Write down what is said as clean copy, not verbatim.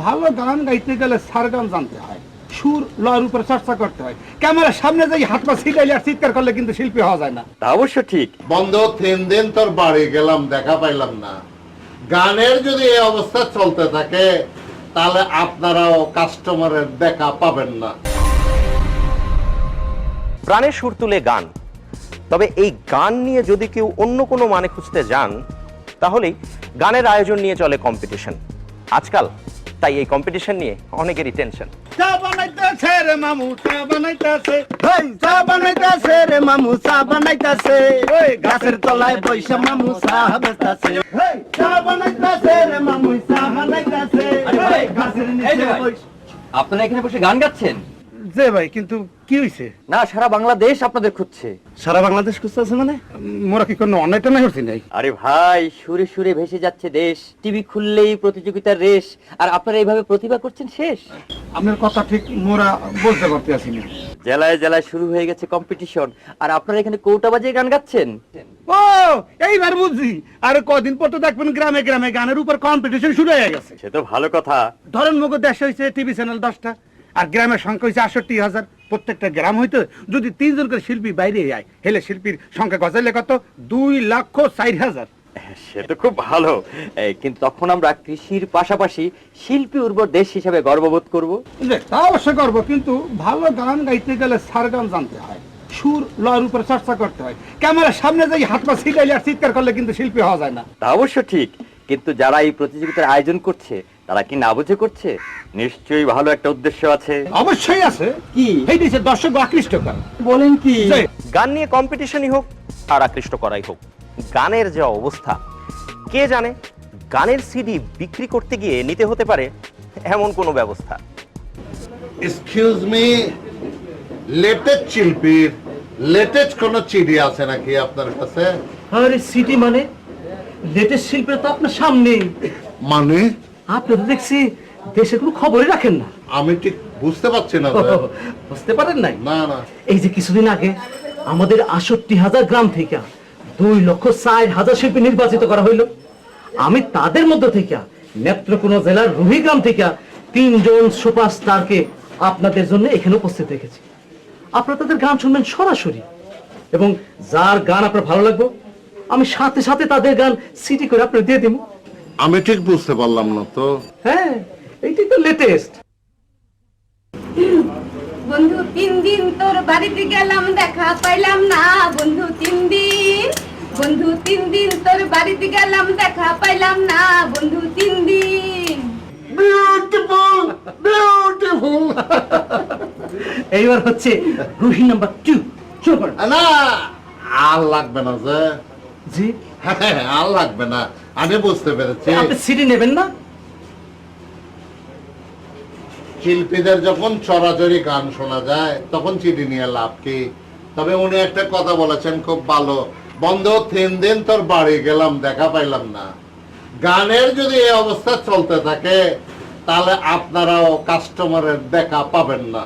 ভালো গান গাইতে গেলে সারগাম জানতে হয়, সুর লয়ের উপরে চর্চা করতে হয়। ক্যামেরার সামনে যাই হাত পা ছিটাইলে আর চিৎকার করলে কিন্তু শিল্পী হওয়া যায় না। তা অবশ্য ঠিক। বন্ধ 3 দিন তোর বাড়ি গেলাম, দেখা পাইলাম না। গানের যদি এই অবস্থা চলতে থাকে তাহলে আপনারাও কাস্টমারের দেখা পাবেন না। প্রাণের সুর তুলে গান, তবে এই গান নিয়ে যদি কেউ অন্য কোনো মানে খুঁজতে যান তাহলেই গানের আয়োজন নিয়ে চলে কম্পিটিশন আজকাল। তাই এই কম্পিটিশন নিয়ে অনেকেরই টেনশন। চা বানাইতেছে রে মামু, চা বানাইতেছে, হেই চা বানাইতাছে রে মামু চা বানাইতাছে, ওই গাছের তলায় বৈশা মামু চা বেচতাছে। হেই চা বানাইতেছে রে মামু, চা বানাইতেছে, আরে ভাই, গাছের এই নিচে যে ভাই, বইসা। আপনারা এখানে বসে গান গাচ্ছেন? যে ভাই, কিন্তু কি হইছে? না, সারা বাংলাদেশ আপনাদের খুঁজছে। সারা বাংলাদেশ খুঁজতেছে মানে? মোরা কি কোনো অন্যায়টা না করছি নাই? আরে ভাই, সুরে সুরে ভেসে যাচ্ছে দেশ, টিভি খুললেই প্রতিযোগিতার রেশ, আর আপনারা এইভাবে প্রতিভা করছেন শেষ। আপনার কথা ঠিক মোরা বলতে পারতে আছি না। জেলায় জেলায় শুরু হয়ে গেছে কম্পিটিশন, আর আপনারা এখানে কৌটা বাজিয়ে গান গাচ্ছেন। ও এইবার বুঝছি। আর কদিন পর তো দেখবেন গ্রামে গ্রামে গানের উপর কম্পিটিশন শুরু হয়ে গেছে। সে তো ভালো কথা। ধরেন মুখ দেশে হয়েছে টিভি চ্যানেল 10টা, আর গ্রামের সংখ্যা হয়েছে 68,000। প্রত্যেকটা গ্রাম হইতে যদি 3 জন করে শিল্পী বাইরে যায়, হেলে শিল্পীর সংখ্যা গজাইলে কত? 2,04,000। সে তো খুব ভালো, কিন্তু তখন আমরা কৃষির পাশাপাশি শিল্পী উর্বর দেশ হিসাবে গর্ববোধ করব। তা অবশ্য করবো, কিন্তু ভালো গান গাইতে গেলে সারগাম জানতে হয়, সুর লয়ের উপরে চর্চা করতে হয়। ক্যামেরার সামনে যাই হাত পা ছিটাইলে আর চিৎকার করলে কিন্তু শিল্পী হওয়া যায় না। তা অবশ্য ঠিক, কিন্তু যারা এই প্রতিযোগিতার আয়োজন করছে তারা কি না বুঝে করছে? নিশ্চয়ই ভালো একটা উদ্দেশ্য আছে। অবশ্যই আছে। কি? এই দিছে দর্শক আকৃষ্ট করে। বলেন কি? যে, গান নিয়ে কম্পিটিশনই হোক আর আকৃষ্ট করাই হোক, গানের যে অবস্থা, কে জানে গানের সিডি বিক্রি করতে গিয়ে নিতে হতে পারে এমন কোনো ব্যবস্থা। এক্সকিউজ মি, লেটেস্ট শিল্পীর লেটেস্ট কোন চিঠি আছে নাকি আপনার কাছে? আরে সিটি মানে লেটেস্ট শিল্পের তো আপনার সামনেই। মানে আপনি তো দেখছি দেশের কোনো খবরই রাখেন না। আমি ঠিক বুঝতে পারছি না যে। বুঝতে পারেন নাই? না না, এই যে কিছুদিন আগে আমাদের 68,000 গ্রাম থেকে 2,04,000 শিল্পী নির্বাচিত করা হইল। আমি তাদের মধ্যে থেকে নেত্রকোনা জেলার রুহি গ্রাম থেকে 3 জন সুপারস্টারকে আপনাদের জন্য এখানে উপস্থিত রেখেছি। আপনারা তাদের গান শুনবেন সরাসরি, এবং যার গান আপনার ভালো লাগবে আমি সাথে সাথে তাদের গান সিডি করে আপনার দিয়ে দিব। আমি ঠিক বুঝতে পারলাম না তো। হ্যাঁ, এইটাই তো লেটেস্ট। বন্ধু 3 দিন তোর বাড়িতে গেলাম, দেখা পাইলাম না। বন্ধু 3 দিন, বন্ধু 3 দিন তোর বাড়িতে গেলাম, দেখা পাইলাম না। বন্ধু 3 দিন। Beautiful beautiful. এইবার হচ্ছে রুহি নাম্বার 2। শুরু করেন। না, আর লাগবে না যে। জি, হ্যাঁ, আর লাগবে না, আমি বুঝতে পেরেছি। আপনি সিডি নেবেন না? শিল্পীদের যখন চরাচরি গান শোনা যায় তখন চিঠি নিয়ে লাভ কি? তবে উনি একটা কথা বলেছেন খুব ভালো, বন্ধ 3 দিন তোর বাড়ি গেলাম, দেখা পাইলাম না। গানের যদি এই অবস্থা চলতে থাকে তাহলে আপনারাও কাস্টমারের দেখা পাবেন না।